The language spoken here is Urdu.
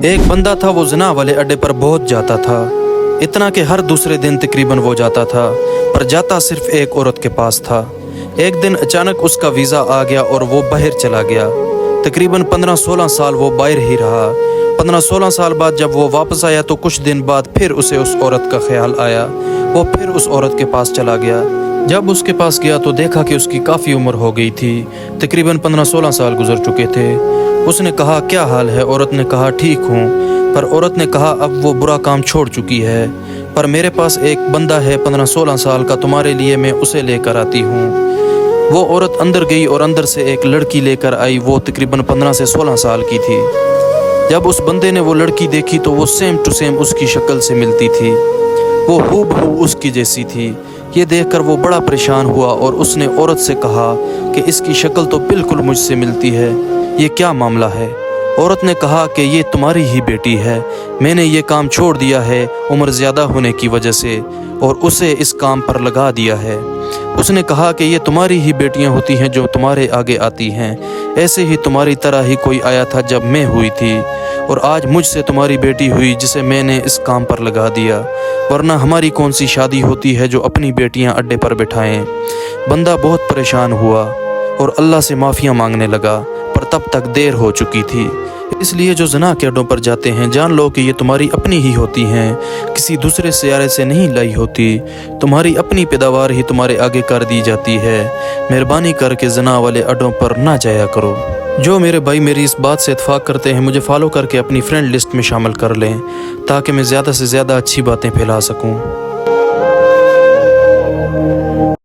ایک بندہ تھا، وہ زنا والے اڈے پر بہت جاتا تھا، اتنا کہ ہر دوسرے دن تقریباً وہ جاتا تھا، پر جاتا صرف ایک عورت کے پاس تھا۔ ایک دن اچانک اس کا ویزا آ گیا اور وہ باہر چلا گیا۔ تقریباً 15-16 سال وہ باہر ہی رہا۔ 15-16 سال بعد جب وہ واپس آیا تو کچھ دن بعد پھر اسے اس عورت کا خیال آیا۔ وہ پھر اس عورت کے پاس چلا گیا۔ جب اس کے پاس گیا تو دیکھا کہ اس کی کافی عمر ہو گئی تھی، تقریباً 15-16 سال گزر چکے تھے۔ اس نے کہا کیا حال ہے؟ عورت نے کہا ٹھیک ہوں، پر عورت نے کہا اب وہ برا کام چھوڑ چکی ہے، پر میرے پاس ایک بندہ ہے 15-16 سال کا، تمہارے لیے میں اسے لے کر آتی ہوں۔ وہ عورت اندر گئی اور اندر سے ایک لڑکی لے کر آئی، وہ تقریباً 15 سے 16 سال کی تھی۔ جب اس بندے نے وہ لڑکی دیکھی تو وہ سیم ٹو سیم اس کی شکل سے ملتی تھی، وہ ہو بہو اس کی جیسی تھی۔ یہ دیکھ کر وہ بڑا پریشان ہوا اور اس نے عورت سے کہا کہ اس کی شکل تو بالکل مجھ سے ملتی ہے، یہ کیا معاملہ ہے؟ عورت نے کہا کہ یہ تمہاری ہی بیٹی ہے، میں نے یہ کام چھوڑ دیا ہے عمر زیادہ ہونے کی وجہ سے اور اسے اس کام پر لگا دیا ہے۔ اس نے کہا کہ یہ تمہاری ہی بیٹیاں ہوتی ہیں جو تمہارے آگے آتی ہیں، ایسے ہی تمہاری طرح ہی کوئی آیا تھا جب میں ہوئی تھی، اور آج مجھ سے تمہاری بیٹی ہوئی جسے میں نے اس کام پر لگا دیا، ورنہ ہماری کون سی شادی ہوتی ہے جو اپنی بیٹیاں اڈے پر بٹھائیں۔ بندہ بہت پریشان ہوا اور اللہ سے معافیاں مانگنے لگا، پر تب تک دیر ہو چکی تھی۔ اس لیے جو زنا کے اڈوں پر جاتے ہیں جان لو کہ یہ تمہاری اپنی ہی ہوتی ہیں، کسی دوسرے سیارے سے نہیں لائی ہوتی، تمہاری اپنی پیداوار ہی تمہارے آگے کر دی جاتی ہے۔ مہربانی کر کے زنا والے اڈوں پر نہ جایا کرو۔ جو میرے بھائی میری اس بات سے اتفاق کرتے ہیں مجھے فالو کر کے اپنی فرینڈ لسٹ میں شامل کر لیں تاکہ میں زیادہ سے زیادہ اچھی باتیں پھیلا سکوں۔